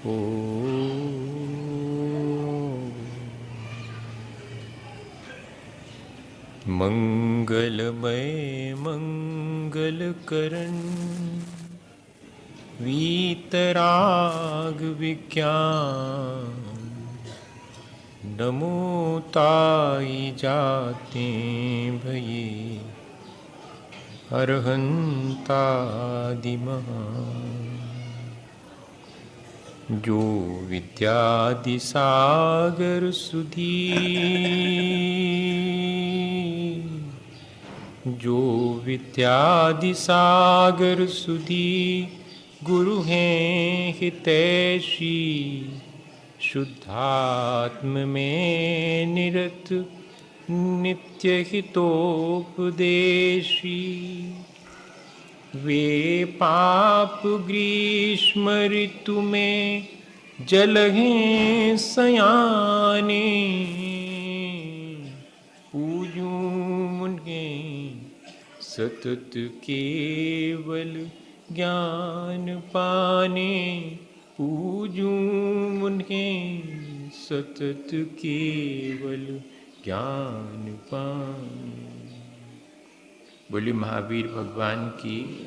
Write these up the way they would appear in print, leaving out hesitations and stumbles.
ओ मंगलमय मंगलकरण वीतराग विज्ञान नमो ताई जाते भये अरहंतादिमहान। जो विद्यादि सागर सुधी जो विद्यादि सागर सुधी गुरु हैं हितैषी शुद्धात्म में निरत नित्य हितोपदेशी। वे पाप ग्रीष्म ऋतु में जलहें सयाने पूजूं उन्हें सतत केवल ज्ञान पाने पूजूं उन्हें सतत केवल ज्ञान पाने। बोली महावीर भगवान की,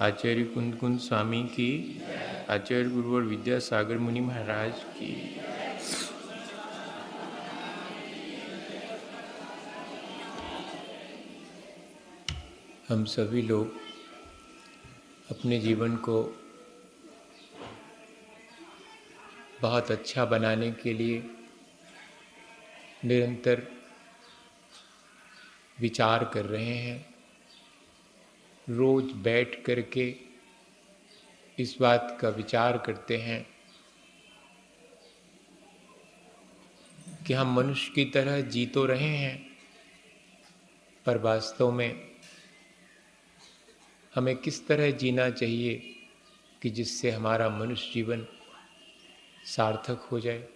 आचार्य कुंद कुंद स्वामी की, आचार्य गुरुवर विद्यासागर मुनि महाराज की। हम सभी लोग अपने जीवन को बहुत अच्छा बनाने के लिए निरंतर विचार कर रहे हैं। रोज बैठ करके इस बात का विचार करते हैं कि हम मनुष्य की तरह जी तो रहे हैं, पर वास्तव में हमें किस तरह जीना चाहिए कि जिससे हमारा मनुष्य जीवन सार्थक हो जाए।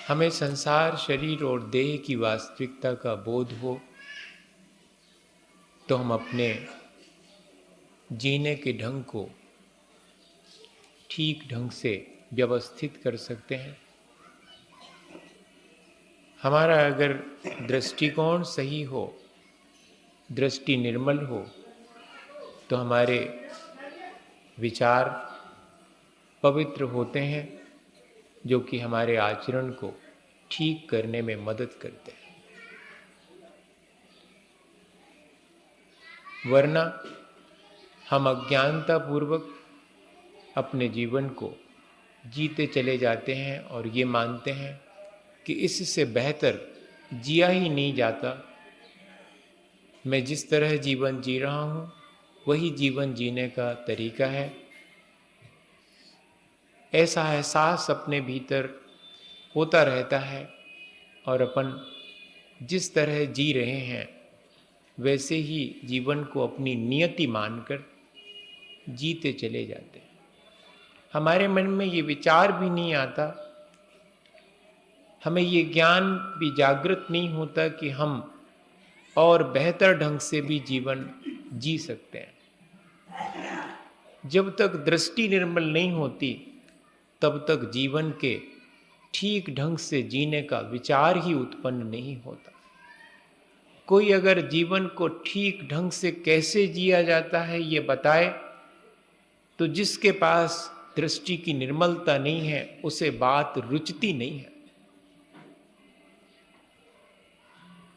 हमें संसार, शरीर और देह की वास्तविकता का बोध हो तो हम अपने जीने के ढंग को ठीक ढंग से व्यवस्थित कर सकते हैं। हमारा अगर दृष्टिकोण सही हो, दृष्टि निर्मल हो, तो हमारे विचार पवित्र होते हैं, जो कि हमारे आचरण को ठीक करने में मदद करते हैं। वरना हम अज्ञानतापूर्वक अपने जीवन को जीते चले जाते हैं और ये मानते हैं कि इससे बेहतर जिया ही नहीं जाता। मैं जिस तरह जीवन जी रहा हूँ वही जीवन जीने का तरीका है। ऐसा एहसास अपने भीतर होता रहता है और अपन जिस तरह जी रहे हैं वैसे ही जीवन को अपनी नियति मानकर जीते चले जाते हैं। हमारे मन में ये विचार भी नहीं आता, हमें ये ज्ञान भी जागृत नहीं होता कि हम और बेहतर ढंग से भी जीवन जी सकते हैं। जब तक दृष्टि निर्मल नहीं होती तब तक जीवन के ठीक ढंग से जीने का विचार ही उत्पन्न नहीं होता। कोई अगर जीवन को ठीक ढंग से कैसे जिया जाता है ये बताए तो जिसके पास दृष्टि की निर्मलता नहीं है उसे बात रुचती नहीं है।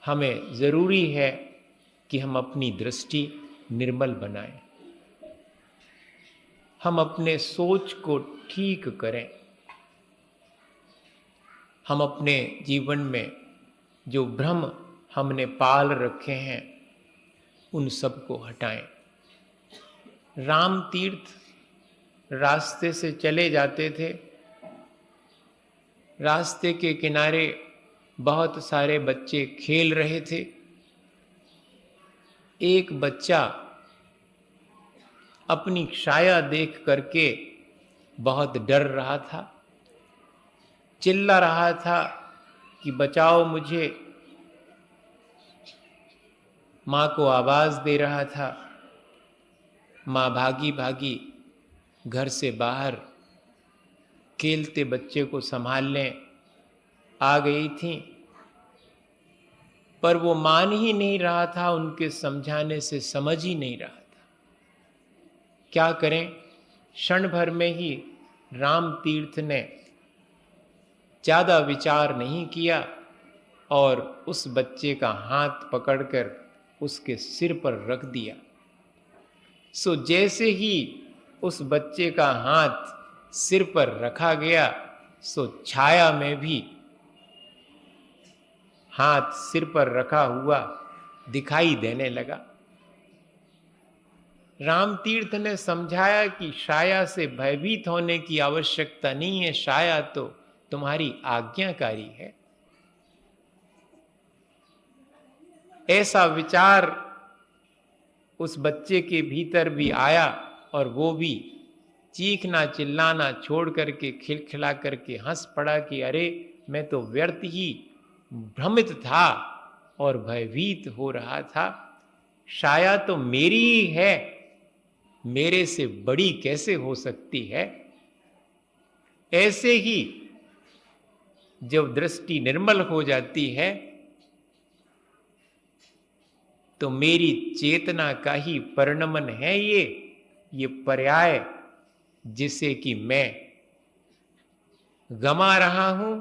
हमें जरूरी है कि हम अपनी दृष्टि निर्मल बनाएं, हम अपने सोच को ठीक करें, हम अपने जीवन में जो भ्रम हमने पाल रखे हैं उन सब को हटाएं। राम तीर्थ रास्ते से चले जाते थे, रास्ते के किनारे बहुत सारे बच्चे खेल रहे थे। एक बच्चा अपनी छाया देख करके बहुत डर रहा था, चिल्ला रहा था कि बचाओ मुझे, माँ को आवाज दे रहा था। माँ भागी भागी घर से बाहर खेलते बच्चे को संभालने आ गई थी, पर वो मान ही नहीं रहा था, उनके समझाने से समझ ही नहीं रहा था। क्या करें, क्षण भर में ही राम तीर्थ ने ज़्यादा विचार नहीं किया और उस बच्चे का हाथ पकड़कर उसके सिर पर रख दिया। सो जैसे ही उस बच्चे का हाथ सिर पर रखा गया, सो छाया में भी हाथ सिर पर रखा हुआ दिखाई देने लगा। राम तीर्थ ने समझाया कि छाया से भयभीत होने की आवश्यकता नहीं है, छाया तो तुम्हारी आज्ञाकारी है। ऐसा विचार उस बच्चे के भीतर भी आया और वो भी चीखना चिल्लाना छोड़ करके खिलखिला करके हंस पड़ा कि अरे मैं तो व्यर्थ ही भ्रमित था और भयभीत हो रहा था, छाया तो मेरी ही है, मेरे से बड़ी कैसे हो सकती है। ऐसे ही जब दृष्टि निर्मल हो जाती है तो मेरी चेतना का ही परिणमन है ये पर्याय जिसे कि मैं गमा रहा हूं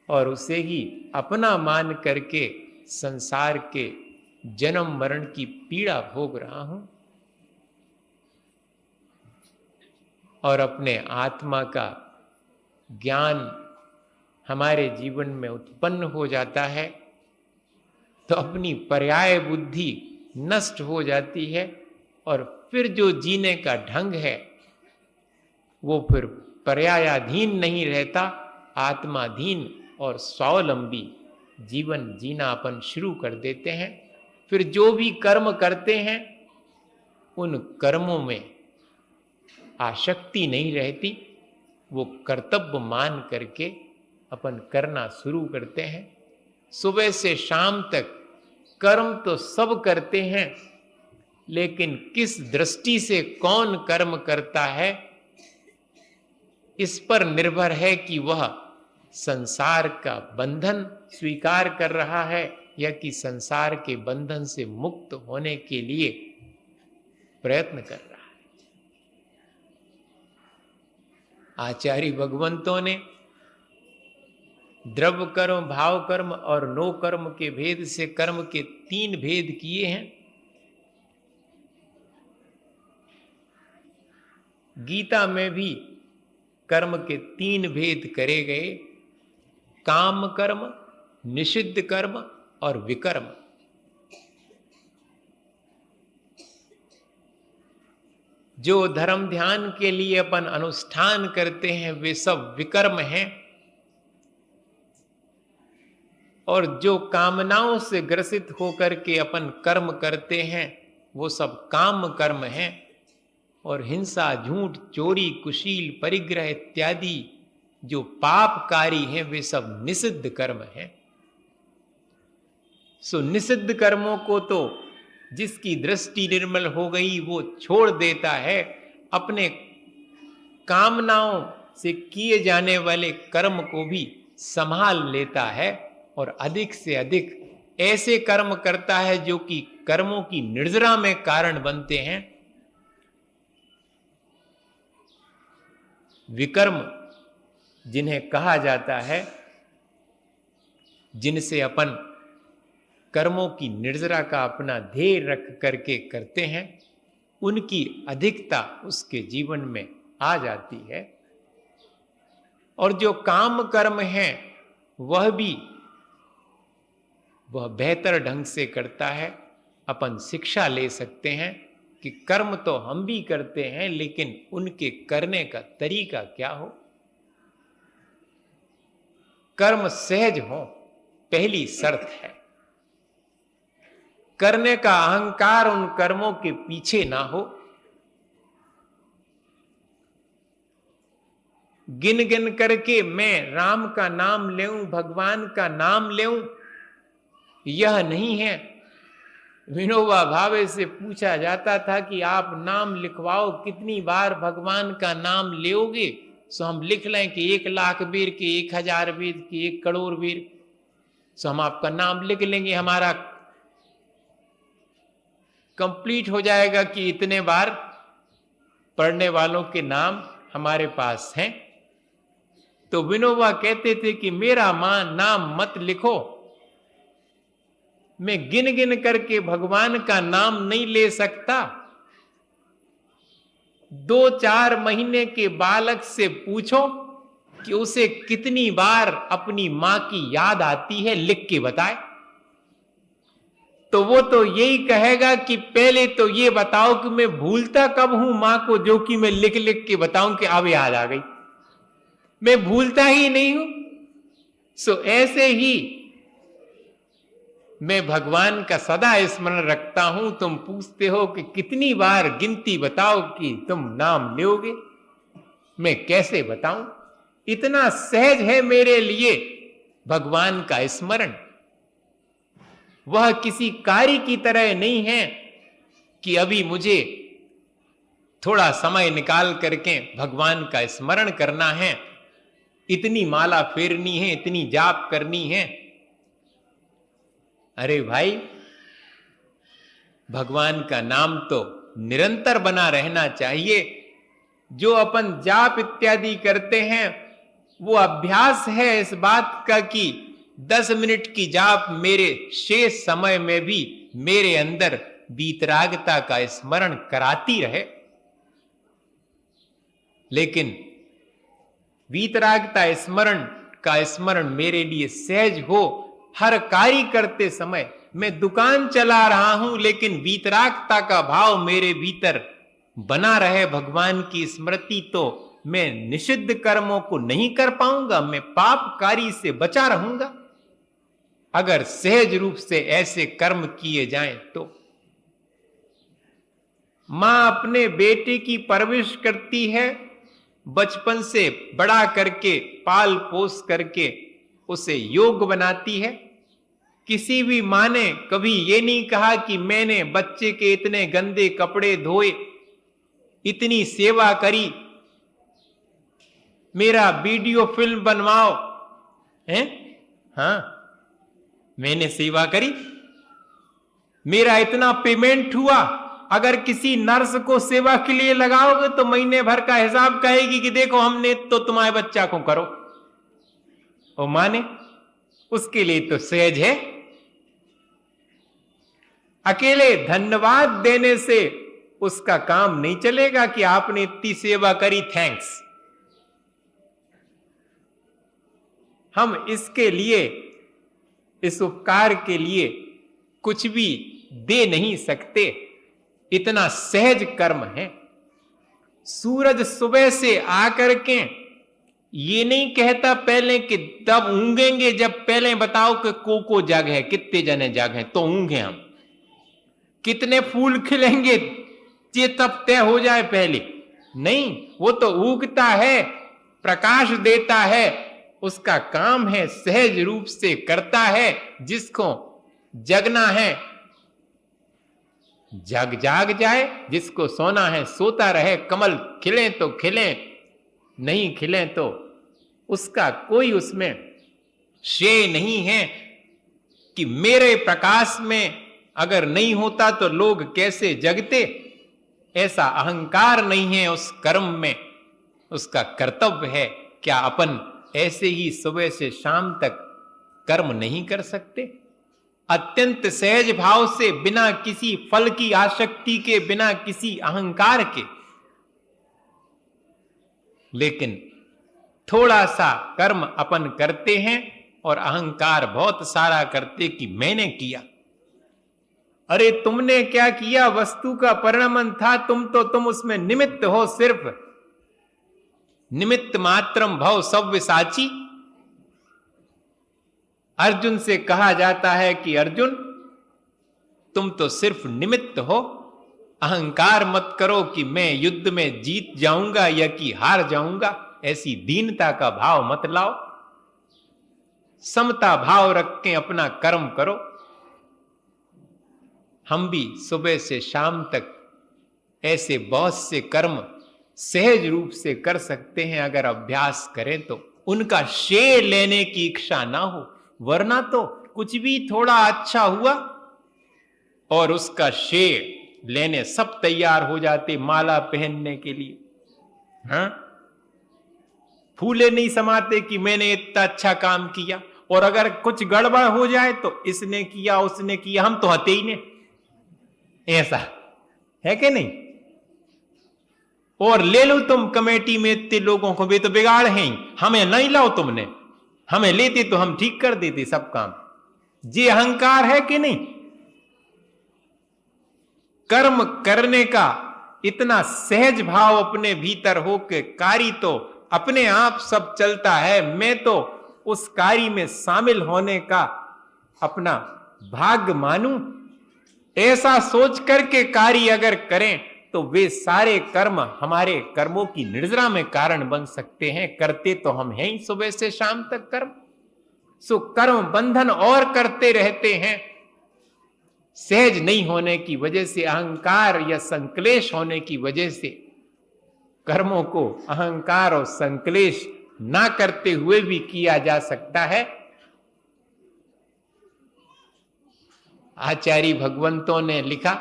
और उसे ही अपना मान करके संसार के जन्म मरण की पीड़ा भोग रहा हूं और अपने आत्मा का ज्ञान हमारे जीवन में उत्पन्न हो जाता है तो अपनी पर्याय बुद्धि नष्ट हो जाती है और फिर जो जीने का ढंग है वो फिर पर्यायाधीन नहीं रहता, आत्माधीन और स्वावलंबी जीवन जीना अपन शुरू कर देते हैं। फिर जो भी कर्म करते हैं उन कर्मों में आसक्ति नहीं रहती, वो कर्तव्य मान करके अपन करना शुरू करते हैं। सुबह से शाम तक कर्म तो सब करते हैं, लेकिन किस दृष्टि से कौन कर्म करता है इस पर निर्भर है कि वह संसार का बंधन स्वीकार कर रहा है या कि संसार के बंधन से मुक्त होने के लिए प्रयत्न कर रहा है। आचार्य भगवंतों ने द्रव्य कर्म, भाव कर्म और नो कर्म के भेद से कर्म के 3 भेद किए हैं। गीता में भी कर्म के 3 भेद करे गए, काम कर्म, निषिद्ध कर्म और विकर्म। जो धर्म ध्यान के लिए अपन अनुष्ठान करते हैं वे सब विकर्म हैं और जो कामनाओं से ग्रसित होकर के अपन कर्म करते हैं वो सब काम कर्म हैं और हिंसा, झूठ, चोरी, कुशील, परिग्रह इत्यादि जो पापकारी हैं वे सब निषिद्ध कर्म हैं। सो निषिद्ध कर्मों को तो जिसकी दृष्टि निर्मल हो गई वो छोड़ देता है, अपने कामनाओं से किए जाने वाले कर्म को भी संभाल लेता है और अधिक से अधिक ऐसे कर्म करता है जो कि कर्मों की निर्जरा में कारण बनते हैं। विकर्म जिन्हें कहा जाता है, जिनसे अपन कर्मों की निर्जरा का अपना ध्येय रख करके करते हैं, उनकी अधिकता उसके जीवन में आ जाती है। और जो काम कर्म है वह बेहतर ढंग से करता है। अपन शिक्षा ले सकते हैं कि कर्म तो हम भी करते हैं, लेकिन उनके करने का तरीका क्या हो। कर्म सहज हो पहली शर्त है, करने का अहंकार उन कर्मों के पीछे ना हो। गिन गिन करके मैं राम का नाम लेऊं, भगवान का नाम लेऊं, यह नहीं है। विनोबा भावे से पूछा जाता था कि आप नाम लिखवाओ, कितनी बार भगवान का नाम लेओगे? सो हम लिख लें कि 1,00,000 वीर की, 1,000 वीर की, 1 करोड़ वीर, सो हम आपका नाम लिख लेंगे, हमारा कंप्लीट हो जाएगा कि इतने बार पढ़ने वालों के नाम हमारे पास हैं। तो विनोबा कहते थे कि मेरा नाम मत लिखो, मैं गिन गिन करके भगवान का नाम नहीं ले सकता। 2-4 महीने के बालक से पूछो कि उसे कितनी बार अपनी मां की याद आती है, लिख के बताए। तो वो तो यही कहेगा कि पहले तो ये बताओ कि मैं भूलता कब हूं मां को, जो कि मैं लिख लिख के बताऊं कि अब याद आ गई। मैं भूलता ही नहीं हूं। सो ऐसे ही मैं भगवान का सदा स्मरण रखता हूं। तुम पूछते हो कि कितनी बार गिनती बताओ कि तुम नाम लोगे, मैं कैसे बताऊं? इतना सहज है मेरे लिए भगवान का स्मरण। वह किसी कार्य की तरह नहीं है कि अभी मुझे थोड़ा समय निकाल करके भगवान का स्मरण करना है, इतनी माला फेरनी है, इतनी जाप करनी है। अरे भाई, भगवान का नाम तो निरंतर बना रहना चाहिए। जो अपन जाप इत्यादि करते हैं वो अभ्यास है इस बात का कि 10 मिनट की जाप मेरे शेष समय में भी मेरे अंदर वीतरागता का स्मरण कराती रहे। लेकिन वीतरागता स्मरण मेरे लिए सहज हो। हर कार्य करते समय मैं दुकान चला रहा हूं, लेकिन वीतरागता का भाव मेरे भीतर बना रहे, भगवान की स्मृति, तो मैं निषिद्ध कर्मों को नहीं कर पाऊंगा, मैं पाप कार्य से बचा रहूंगा। अगर सहज रूप से ऐसे कर्म किए जाएं तो मां अपने बेटे की परवरिश करती है, बचपन से बड़ा करके पाल पोस करके उसे योग्य बनाती है। किसी भी मां ने कभी यह नहीं कहा कि मैंने बच्चे के इतने गंदे कपड़े धोए, इतनी सेवा करी, मेरा वीडियो फिल्म बनवाओ, हैं? हां, मैंने सेवा करी, मेरा इतना पेमेंट हुआ। अगर किसी नर्स को सेवा के लिए लगाओगे तो महीने भर का हिसाब कहेगी कि देखो हमने तो तुम्हारे बच्चा को करो। और माने उसके लिए तो सहज है। अकेले धन्यवाद देने से उसका काम नहीं चलेगा कि आपने इतनी सेवा करी, थैंक्स। हम इसके लिए, इस उपकार के लिए कुछ भी दे नहीं सकते, इतना सहज कर्म है। सूरज सुबह से आकर के ये नहीं कहता पहले कि तब ऊंघेंगे जब पहले बताओ कि को जग है, कितने जने जग हैं तो ऊंघे हम, कितने फूल खिलेंगे ये तब तय हो जाए पहले। नहीं, वो तो उगता है, प्रकाश देता है, उसका काम है, सहज रूप से करता है। जिसको जगना है जग जाग जाए, जिसको सोना है सोता रहे। कमल खिले तो खिले, नहीं खिले तो उसका कोई उसमें श्रेय नहीं है कि मेरे प्रकाश में अगर नहीं होता तो लोग कैसे जगते। ऐसा अहंकार नहीं है उस कर्म में, उसका कर्तव्य है। क्या अपन ऐसे ही सुबह से शाम तक कर्म नहीं कर सकते? अत्यंत सहज भाव से, बिना किसी फल की आसक्ति के, बिना किसी अहंकार के। लेकिन थोड़ा सा कर्म अपन करते हैं और अहंकार बहुत सारा करते कि मैंने किया। अरे तुमने क्या किया? वस्तु का परिणमन था, तुम उसमें निमित्त हो, सिर्फ निमित्त मात्रम भव सव्य साची। अर्जुन से कहा जाता है कि अर्जुन तुम तो सिर्फ निमित्त हो, अहंकार मत करो कि मैं युद्ध में जीत जाऊंगा या कि हार जाऊंगा। ऐसी दीनता का भाव मत लाओ, समता भाव रख के अपना कर्म करो। हम भी सुबह से शाम तक ऐसे बहुत से कर्म सहज रूप से कर सकते हैं अगर अभ्यास करें तो, उनका श्रेय लेने की इच्छा ना हो। वरना तो कुछ भी थोड़ा अच्छा हुआ और उसका श्रेय लेने सब तैयार हो जाते, माला पहनने के लिए। हाँ, फूले नहीं समाते कि मैंने इतना अच्छा काम किया, और अगर कुछ गड़बड़ हो जाए तो इसने किया उसने किया, हम तो हते ही नहीं। ऐसा है कि नहीं? और ले लो तुम कमेटी में इतने लोगों को, वे तो बिगाड़ हैं ही, हमें नहीं लाओ तुमने, हमें लेते तो हम ठीक कर देते सब काम। ये अहंकार है कि नहीं? कर्म करने का इतना सहज भाव अपने भीतर हो के कार्य तो अपने आप सब चलता है, मैं तो उस कार्य में शामिल होने का अपना भाग्य मानूं, ऐसा सोच करके कार्य अगर करें तो वे सारे कर्म हमारे कर्मों की निर्जरा में कारण बन सकते हैं। करते तो हम हैं ही सुबह से शाम तक कर्म, सो कर्म बंधन और करते रहते हैं। सहज नहीं होने की वजह से, अहंकार या संक्लेश होने की वजह से कर्मों को अहंकार और संक्लेश ना करते हुए भी किया जा सकता है। आचार्य भगवंतों ने लिखा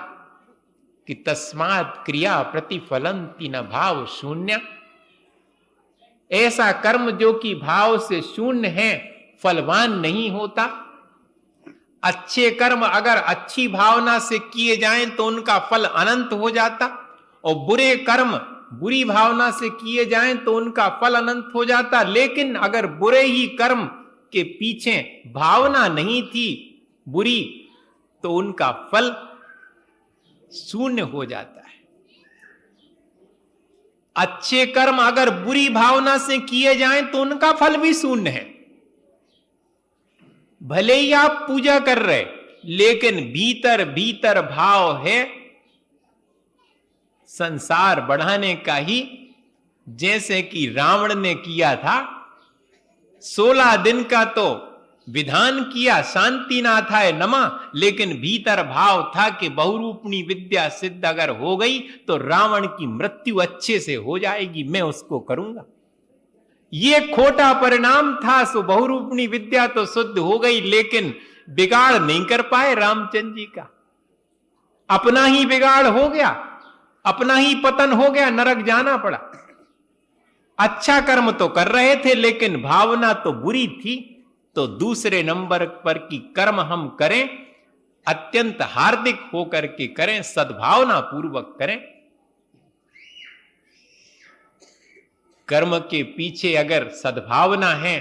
कि तस्मात् क्रिया प्रतिफलंति न भाव शून्य। ऐसा कर्म जो कि भाव से शून्य है फलवान नहीं होता। अच्छे कर्म अगर अच्छी भावना से किए जाएं तो उनका फल अनंत हो जाता, और बुरे कर्म बुरी भावना से किए जाएं तो उनका फल अनंत हो जाता। लेकिन अगर बुरे ही कर्म के पीछे भावना नहीं थी बुरी, तो उनका फल शून्य हो जाता है। अच्छे कर्म अगर बुरी भावना से किए जाएं तो उनका फल भी शून्य है। भले ही आप पूजा कर रहे, लेकिन भीतर भीतर भाव है संसार बढ़ाने का ही। जैसे कि रावण ने किया था, 16 दिन का तो विधान किया शांति नाथाय नमः, लेकिन भीतर भाव था कि बहुरूपणी विद्या सिद्ध अगर हो गई तो रावण की मृत्यु अच्छे से हो जाएगी, मैं उसको करूंगा। ये खोटा परिणाम था। सो बहुरूपणी विद्या तो शुद्ध हो गई, लेकिन बिगाड़ नहीं कर पाए रामचंद्र जी का। अपना ही बिगाड़ हो गया, अपना ही पतन हो गया, नरक जाना पड़ा। अच्छा कर्म तो कर रहे थे लेकिन भावना तो बुरी थी। तो दूसरे नंबर पर की कर्म हम करें, अत्यंत हार्दिक होकर के करें, सद्भावना पूर्वक करें। कर्म के पीछे अगर सद्भावना है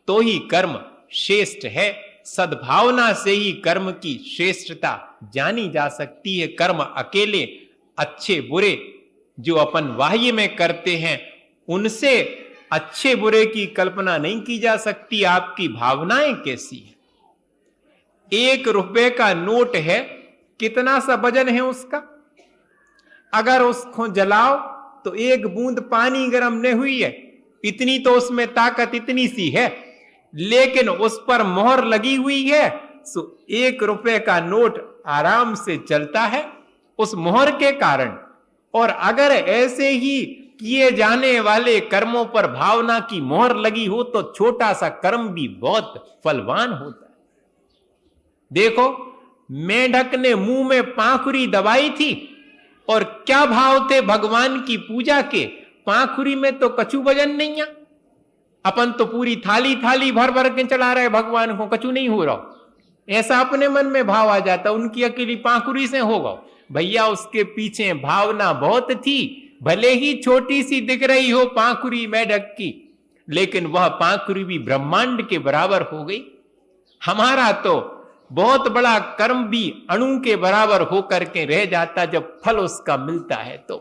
तो ही कर्म श्रेष्ठ है। सद्भावना से ही कर्म की श्रेष्ठता जानी जा सकती है। कर्म अकेले अच्छे बुरे जो अपन बाह्य में करते हैं उनसे अच्छे बुरे की कल्पना नहीं की जा सकती। आपकी भावनाएं कैसी है? 1 रुपए का नोट है, कितना सा वजन है उसका? अगर उसको जलाओ तो 1 बूंद पानी गर्म नहीं हुई है, इतनी तो उसमें ताकत इतनी सी है, लेकिन उस पर मोहर लगी हुई है। सो 1 रुपए का नोट आराम से चलता है उस मोहर के कारण। और अगर ऐसे ही किए जाने वाले कर्मों पर भावना की मोहर लगी हो तो छोटा सा कर्म भी बहुत फलवान होता है। देखो, मेंढक ने मुंह में पाखुरी दबाई थी और क्या भाव थे भगवान की पूजा के। पाखुरी में तो कछु वजन नहीं है, अपन तो पूरी थाली थाली भर भर के चढ़ा रहे भगवान को, कछु नहीं हो रहा। ऐसा अपने मन में भाव आ जाता, उनकी अकेली पाखुरी से होगा। भैया उसके पीछे भावना बहुत थी। भले ही छोटी सी दिख रही हो पाखुरी मेढक की, लेकिन वह पाखुरी भी ब्रह्मांड के बराबर हो गई। हमारा तो बहुत बड़ा कर्म भी अणु के बराबर होकर के रह जाता जब फल उसका मिलता है। तो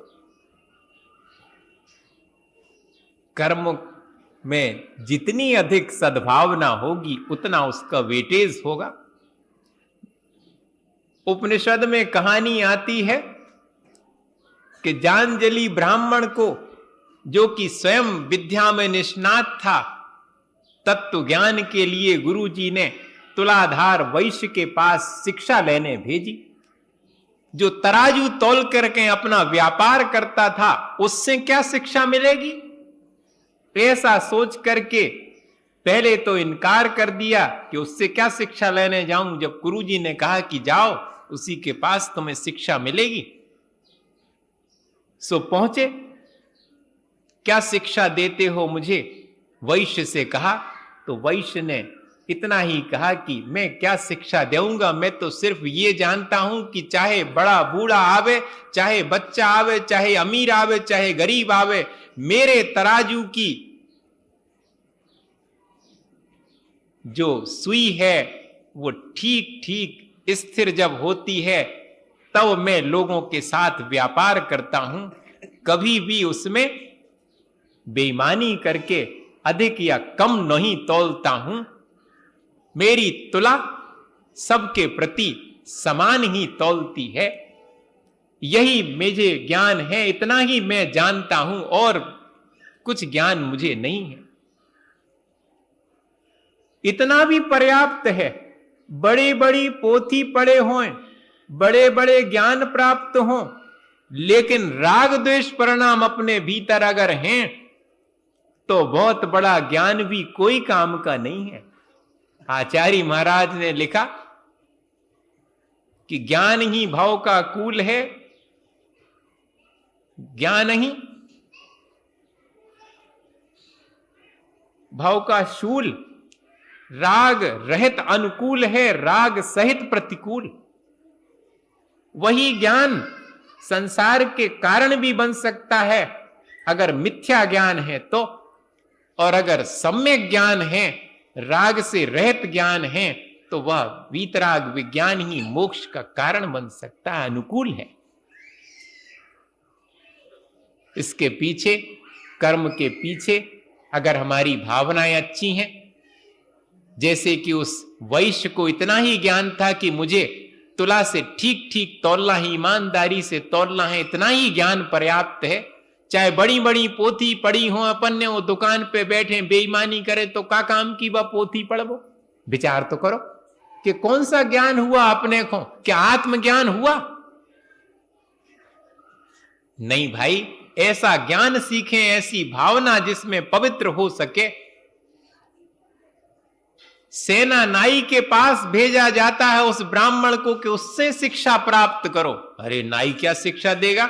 कर्म में जितनी अधिक सद्भावना होगी उतना उसका वेटेज होगा। उपनिषद में कहानी आती है कि जांजलि ब्राह्मण को, जो कि स्वयं विद्या में निष्णात था, तत्व ज्ञान के लिए गुरुजी ने तुलाधार वैश्य के पास शिक्षा लेने भेजी। जो तराजू तौल करके अपना व्यापार करता था, उससे क्या शिक्षा मिलेगी? ऐसा सोच करके पहले तो इनकार कर दिया कि उससे क्या शिक्षा लेने जाऊं, जब गुरुजी ने कहा कि जाओ उसी के पास तुम्हें शिक्षा मिलेगी। सो पहुंचे। क्या शिक्षा देते हो मुझे? वैश्य से कहा। तो वैश्य ने इतना ही कहा कि मैं क्या शिक्षा दूंगा, मैं तो सिर्फ ये जानता हूं कि चाहे बड़ा बूढ़ा आवे, चाहे बच्चा आवे, चाहे अमीर आवे, चाहे गरीब आवे, मेरे तराजू की जो सुई है वो ठीक ठीक स्थिर जब होती है तब मैं लोगों के साथ व्यापार करता हूं, कभी भी उसमें बेईमानी करके अधिक या कम नहीं तौलता हूं। मेरी तुला सबके प्रति समान ही तौलती है। यही मुझे ज्ञान है, इतना ही मैं जानता हूं और कुछ ज्ञान मुझे नहीं है। इतना भी पर्याप्त है। बड़ी बड़ी पोथी पढ़े हों, बड़े बड़े ज्ञान प्राप्त हों, लेकिन राग द्वेष परिणाम अपने भीतर अगर हैं तो बहुत बड़ा ज्ञान भी कोई काम का नहीं है। आचार्य महाराज ने लिखा कि ज्ञान ही भाव का कूल है, ज्ञान ही भाव का शूल, राग रहित अनुकूल है, राग सहित प्रतिकूल। वही ज्ञान संसार के कारण भी बन सकता है अगर मिथ्या ज्ञान है तो, और अगर सम्यक ज्ञान है, राग से रहित ज्ञान है, तो वह वीतराग विज्ञान ही मोक्ष का कारण बन सकता है, अनुकूल है। इसके पीछे, कर्म के पीछे अगर हमारी भावनाएं अच्छी हैं, जैसे कि उस वैश्य को इतना ही ज्ञान था कि मुझे तुला से ठीक ठीक तौलना ही, ईमानदारी से तौलना है, इतना ही ज्ञान पर्याप्त है। चाहे बड़ी बड़ी पोथी पढ़ी हो, अपन ने वो दुकान पे बैठे बेईमानी करे तो का काम की वह पोथी पढ़ो? विचार तो करो कि कौन सा ज्ञान हुआ अपने को? क्या आत्मज्ञान हुआ? नहीं भाई, ऐसा ज्ञान सीखें, ऐसी भावना जिसमें पवित्र हो सके। सेना नाई के पास भेजा जाता है उस ब्राह्मण को कि उससे शिक्षा प्राप्त करो। अरे नाई क्या शिक्षा देगा?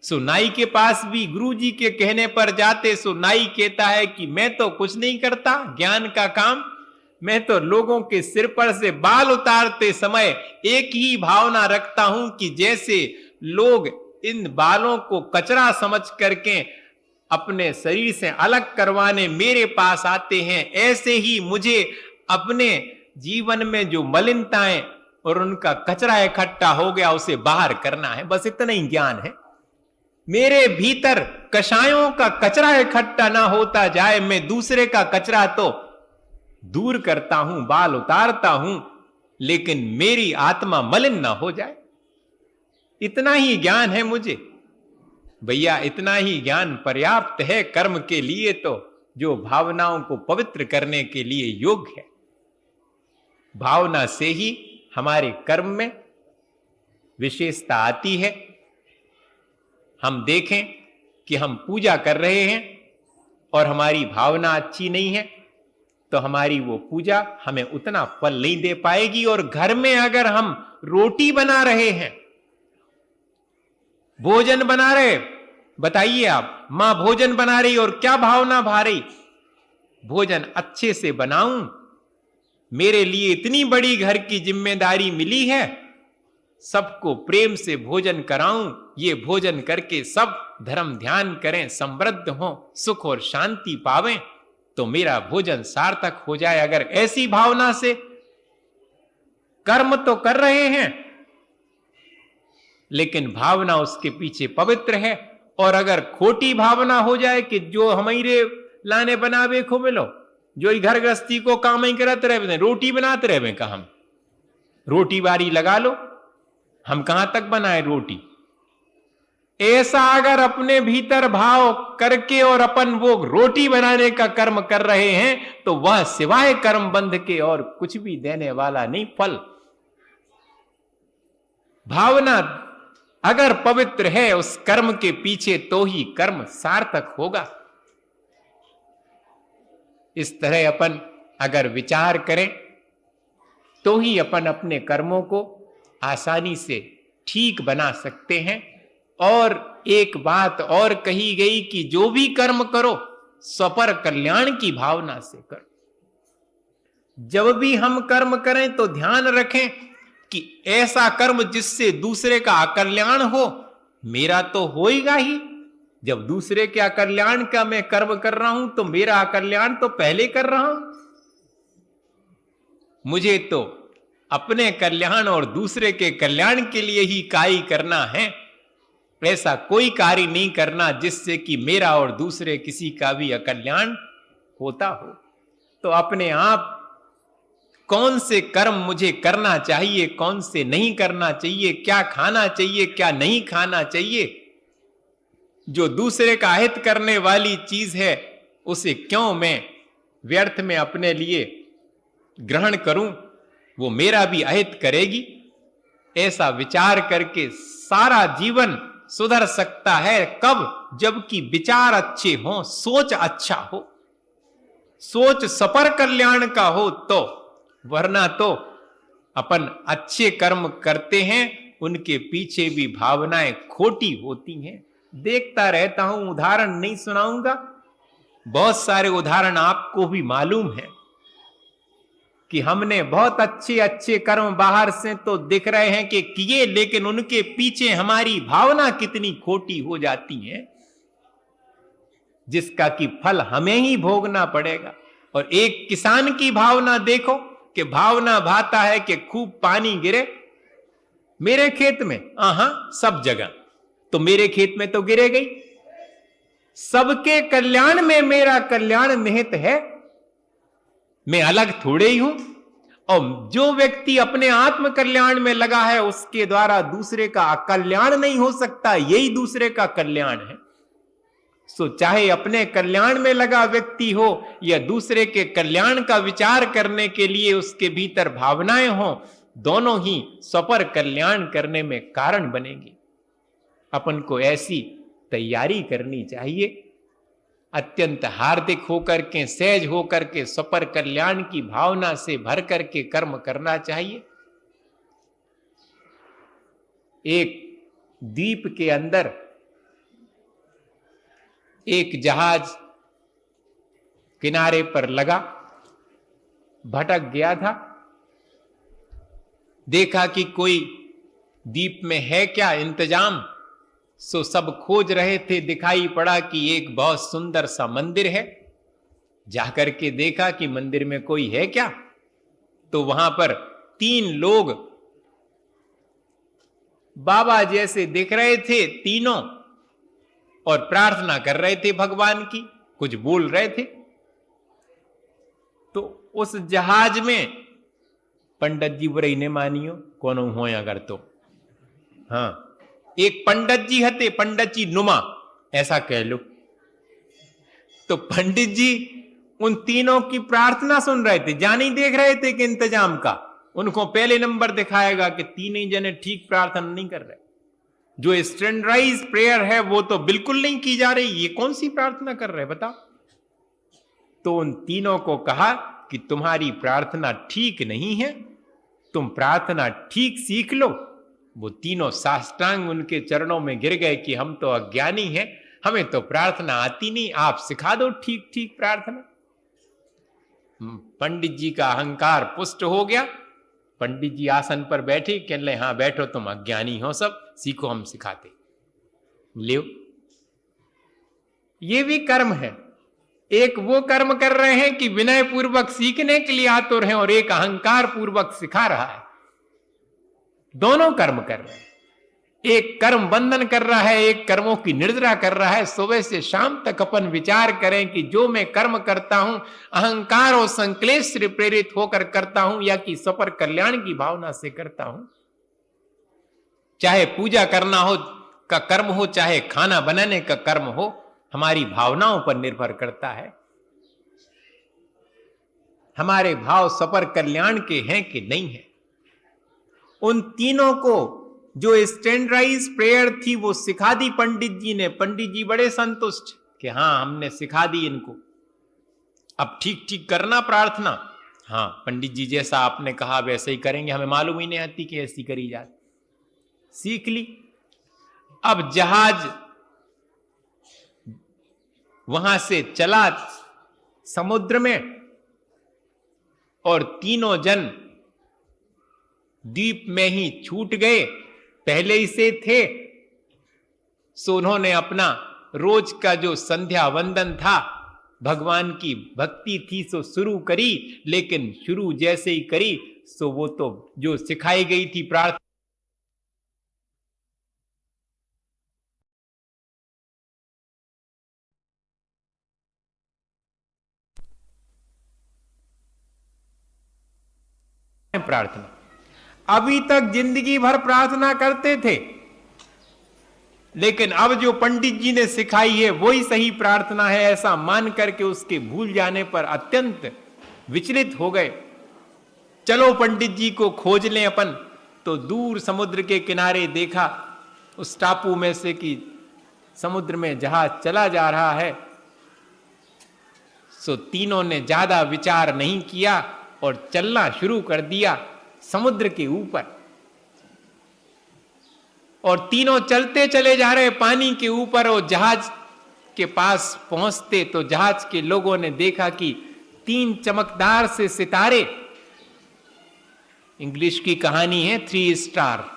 सो नाई के पास भी गुरुजी के कहने पर जाते, सो नाई कहता है कि मैं तो कुछ नहीं करता ज्ञान का काम, मैं तो लोगों के सिर पर से बाल उतारते समय एक ही भावना रखता हूं कि जैसे लोग इन बालों को कचरा समझ करके अपने शरीर से अलग करवाने मेरे पास आते हैं, ऐसे ही मुझे अपने जीवन में जो मलिनताएं और उनका कचरा इकट्ठा हो गया उसे बाहर करना है। बस इतना ही ज्ञान है। मेरे भीतर कषायों का कचरा इकट्ठा ना होता जाए, मैं दूसरे का कचरा तो दूर करता हूं, बाल उतारता हूं, लेकिन मेरी आत्मा मलिन ना हो जाए। इतना ही ज्ञान है मुझे। भैया इतना ही ज्ञान पर्याप्त है कर्म के लिए, तो जो भावनाओं को पवित्र करने के लिए योग्य है। भावना से ही हमारे कर्म में विशेषता आती है। हम देखें कि हम पूजा कर रहे हैं और हमारी भावना अच्छी नहीं है तो हमारी वो पूजा हमें उतना फल नहीं दे पाएगी। और घर में अगर हम रोटी बना रहे हैं, भोजन बना रहे, बताइए आप, मां भोजन बना रही और क्या भावना भा रही? भोजन अच्छे से बनाऊं, मेरे लिए इतनी बड़ी घर की जिम्मेदारी मिली है, सबको प्रेम से भोजन कराऊं, ये भोजन करके सब धर्म ध्यान करें, समृद्ध हो, सुख और शांति पावें, तो मेरा भोजन सार्थक हो जाए। अगर ऐसी भावना से कर्म तो कर रहे हैं लेकिन भावना उसके पीछे पवित्र है, और अगर खोटी भावना हो जाए कि जो हमारे लाने बनावे खो मिलो, जो घर गृहस्थी को काम ही करते रहे, रोटी बनाते रहे, का हम रोटी बारी लगा लो, हम कहां तक बनाए रोटी? ऐसा अगर अपने भीतर भाव करके और अपन वो रोटी बनाने का कर्म कर रहे हैं तो वह सिवाय कर्म बंध के और कुछ भी देने वाला नहीं फल। भावना अगर पवित्र है उस कर्म के पीछे, तो ही कर्म सार्थक होगा। इस तरह अपन अगर विचार करें तो ही अपन अपने कर्मों को आसानी से ठीक बना सकते हैं। और एक बात और कही गई कि जो भी कर्म करो स्वपर कल्याण की भावना से करो। जब भी हम कर्म करें तो ध्यान रखें कि ऐसा कर्म जिससे दूसरे का अकल्याण हो, मेरा तो होएगा ही। जब दूसरे के अकल्याण का मैं कर्म कर रहा हूं तो मेरा अकल्याण तो पहले कर रहा हूं। मुझे तो अपने कल्याण और दूसरे के कल्याण के लिए ही कार्य करना है। ऐसा कोई कार्य नहीं करना जिससे कि मेरा और दूसरे किसी का भी अकल्याण होता हो। तो अपने आप कौन से कर्म मुझे करना चाहिए, कौन से नहीं करना चाहिए, क्या खाना चाहिए, क्या नहीं खाना चाहिए, जो दूसरे का हित करने वाली चीज है उसे क्यों मैं व्यर्थ में अपने लिए ग्रहण करूं, वो मेरा भी अहित करेगी। ऐसा विचार करके सारा जीवन सुधर सकता है। कब? जबकि विचार अच्छे हों, सोच अच्छा हो, सोच सपर कल्याण का हो तो। वरना तो अपन अच्छे कर्म करते हैं, उनके पीछे भी भावनाएं खोटी होती हैं। देखता रहता हूं, उदाहरण नहीं सुनाऊंगा, बहुत सारे उदाहरण आपको भी मालूम है कि हमने बहुत अच्छे अच्छे कर्म बाहर से तो दिख रहे हैं कि किए, लेकिन उनके पीछे हमारी भावना कितनी खोटी हो जाती है, जिसका कि फल हमें ही भोगना पड़ेगा। और एक किसान की भावना देखो कि भावना भाता है कि खूब पानी गिरे मेरे खेत में, सब जगह, तो मेरे खेत में तो गिरे गई। सबके कल्याण में मेरा कल्याण निहित है, मैं अलग थोड़े ही हूं। और जो व्यक्ति अपने आत्म कल्याण में लगा है उसके द्वारा दूसरे का अकल्याण नहीं हो सकता, यही दूसरे का कल्याण है। सो चाहे अपने कल्याण में लगा व्यक्ति हो या दूसरे के कल्याण का विचार करने के लिए उसके भीतर भावनाएं हो, दोनों ही स्वपर कल्याण करने में कारण बनेंगे। अपन को ऐसी तैयारी करनी चाहिए, अत्यंत हार्दिक होकर के, सहज होकर के, स्वपर कल्याण की भावना से भर करके कर्म करना चाहिए। एक द्वीप के अंदर एक जहाज किनारे पर लगा, भटक गया था। देखा कि कोई द्वीप में है क्या इंतजाम, सो सब खोज रहे थे। दिखाई पड़ा कि एक बहुत सुंदर सा मंदिर है। जाकर के देखा कि मंदिर में कोई है क्या, तो वहां पर 3 लोग बाबा जैसे दिख रहे थे, तीनों, और प्रार्थना कर रहे थे भगवान की, कुछ बोल रहे थे। तो उस जहाज में पंडित जी बुरे ने मानियो कौन हो अगर तो, एक पंडित जी हते, पंडित जी नुमा ऐसा कह लो। तो पंडित जी उन तीनों की प्रार्थना सुन रहे थे, जानी देख रहे थे कि इंतजाम का उनको पहले नंबर दिखाएगा कि तीन ही जने ठीक प्रार्थना नहीं कर रहे। जो स्टैंडर्डाइज प्रेयर है वो तो बिल्कुल नहीं की जा रही, ये कौन सी प्रार्थना कर रहे बताओ। तो उन तीनों को कहा कि तुम्हारी प्रार्थना ठीक नहीं है, तुम प्रार्थना ठीक सीख लो। वो तीनों साष्टांग उनके चरणों में गिर गए कि हम तो अज्ञानी हैं, हमें तो प्रार्थना आती नहीं, आप सिखा दो ठीक ठीक प्रार्थना। पंडित जी का अहंकार पुष्ट हो गया। पंडित जी आसन पर बैठे, कह ले हाँ बैठो, तुम अज्ञानी हो, सब सीखो, हम सिखाते। ले ये भी कर्म है। एक वो कर्म कर रहे हैं कि विनय पूर्वक सीखने के लिए आतुर हैं, और एक अहंकार पूर्वक सिखा रहा है। दोनों कर्म कर रहे हैं। एक कर्म बंधन कर रहा है, एक कर्मों की निर्जरा कर रहा है। सुबह से शाम तक अपन विचार करें कि जो मैं कर्म करता हूं अहंकार और संक्लेश से प्रेरित होकर करता हूं या कि स्वपर कल्याण की भावना से करता हूं। चाहे पूजा करना हो का कर्म हो, चाहे खाना बनाने का कर्म हो, हमारी भावनाओं पर निर्भर करता है। हमारे भाव स्वपर कल्याण के हैं कि नहीं है। उन तीनों को जो स्टैंडर्डाइज प्रेयर थी वो सिखा दी पंडित जी ने। पंडित जी बड़े संतुष्ट कि हाँ हमने सिखा दी इनको, अब ठीक ठीक करना प्रार्थना। हाँ पंडित जी जैसा आपने कहा वैसे ही करेंगे, हमें मालूम ही नहीं आती कि ऐसी करी जाती, सीख ली। अब जहाज वहां से चला समुद्र में और तीनों जन द्वीप में ही छूट गए, पहले ही से थे। सो उन्होंने अपना रोज का जो संध्या वंदन था, भगवान की भक्ति थी, सो शुरू करी। लेकिन शुरू जैसे ही करी सो वो तो जो सिखाई गई थी प्रार्थना, प्रार्थना अभी तक जिंदगी भर प्रार्थना करते थे, लेकिन अब जो पंडित जी ने सिखाई है वही सही प्रार्थना है ऐसा मान करके उसके भूल जाने पर अत्यंत विचलित हो गए। चलो पंडित जी को खोज लें अपन। तो दूर समुद्र के किनारे देखा उस टापू में से कि समुद्र में जहाज चला जा रहा है। सो तीनों ने ज्यादा विचार नहीं किया और चलना शुरू कर दिया समुद्र के ऊपर। और तीनों चलते चले जा रहे पानी के ऊपर। और जहाज के पास पहुंचते तो जहाज के लोगों ने देखा कि 3 चमकदार से सितारे, इंग्लिश की कहानी है 3 स्टार,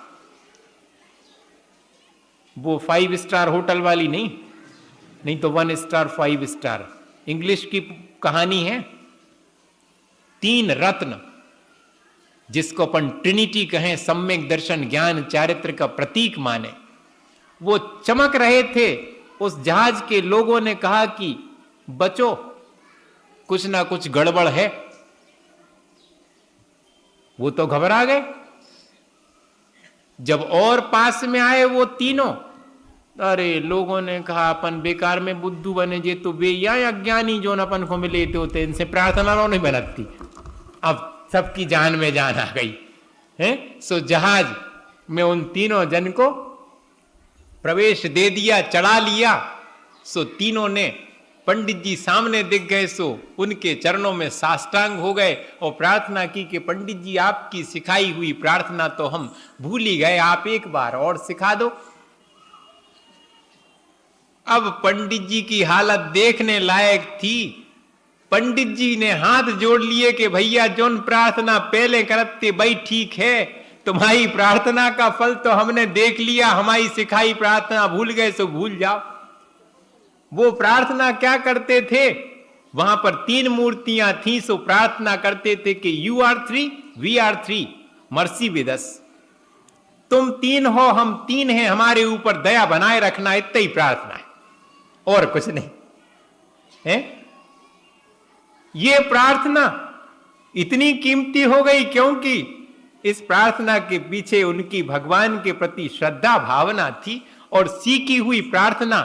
वो 5 स्टार होटल वाली नहीं तो 1 स्टार 5 स्टार, इंग्लिश की कहानी है। 3 रत्न जिसको अपन ट्रिनिटी कहें, सम्यक दर्शन ज्ञान चारित्र का प्रतीक माने, वो चमक रहे थे। उस जहाज के लोगों ने कहा कि बचो, कुछ ना कुछ गड़बड़ है। वो तो घबरा गए। जब और पास में आए वो तीनों, अरे लोगों ने कहा अपन बेकार में बुद्धू बने जे, तो वे या अज्ञानी जो अपन को मिले थे होते, इनसे प्रार्थना नहीं बनती। अब सबकी जान में जान आ गई है। सो जहाज में उन तीनों जन को प्रवेश दे दिया, चढ़ा लिया। सो तीनों ने, पंडित जी सामने दिख गए, सो उनके चरणों में साष्टांग हो गए और प्रार्थना की कि पंडित जी आपकी सिखाई हुई प्रार्थना तो हम भूल ही गए, आप एक बार और सिखा दो। अब पंडित जी की हालत देखने लायक थी। पंडित जी ने हाथ जोड़ लिए कि भैया जोन प्रार्थना पहले करते भाई ठीक है, तुम्हारी प्रार्थना का फल तो हमने देख लिया, हमारी सिखाई प्रार्थना भूल गए सो भूल जाओ। वो प्रार्थना क्या करते थे, वहां पर 3 मूर्तियां थी, सो प्रार्थना करते थे कि you are 3 we are 3 mercy with us, तुम 3 हो हम 3 हैं, हमारे ऊपर दया बनाए रखना, इतना ही प्रार्थना है और कुछ नहीं है। ये प्रार्थना इतनी कीमती हो गई क्योंकि इस प्रार्थना के पीछे उनकी भगवान के प्रति श्रद्धा भावना थी। और सीखी हुई प्रार्थना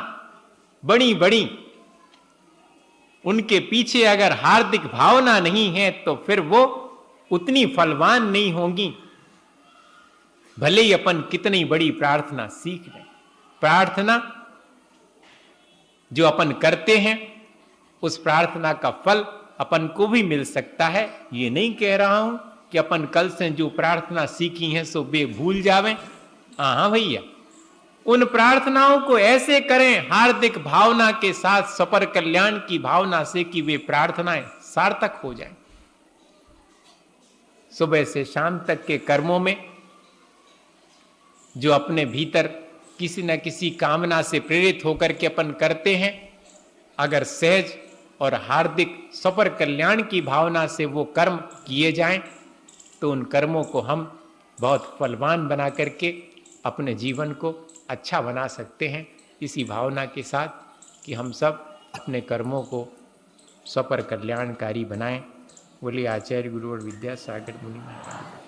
बड़ी बड़ी, उनके पीछे अगर हार्दिक भावना नहीं है तो फिर वो उतनी फलवान नहीं होंगी, भले ही अपन कितनी बड़ी प्रार्थना सीख लें। प्रार्थना जो अपन करते हैं उस प्रार्थना का फल अपन को भी मिल सकता है। ये नहीं कह रहा हूं कि अपन कल से जो प्रार्थना सीखी है सो बे भूल जावें। हाँ भैया, उन प्रार्थनाओं को ऐसे करें हार्दिक भावना के साथ, सपर कल्याण की भावना से, कि वे प्रार्थनाएं सार्थक हो जाएं। सुबह से शाम तक के कर्मों में जो अपने भीतर किसी न किसी कामना से प्रेरित होकर के अपन करते हैं, अगर सहज और हार्दिक सपर कल्याण की भावना से वो कर्म किए जाएं तो उन कर्मों को हम बहुत फलवान बना करके अपने जीवन को अच्छा बना सकते हैं। इसी भावना के साथ कि हम सब अपने कर्मों को सपर कल्याणकारी बनाएं। बोलिए आचार्य गुरु और विद्यासागर मुनि महाराज।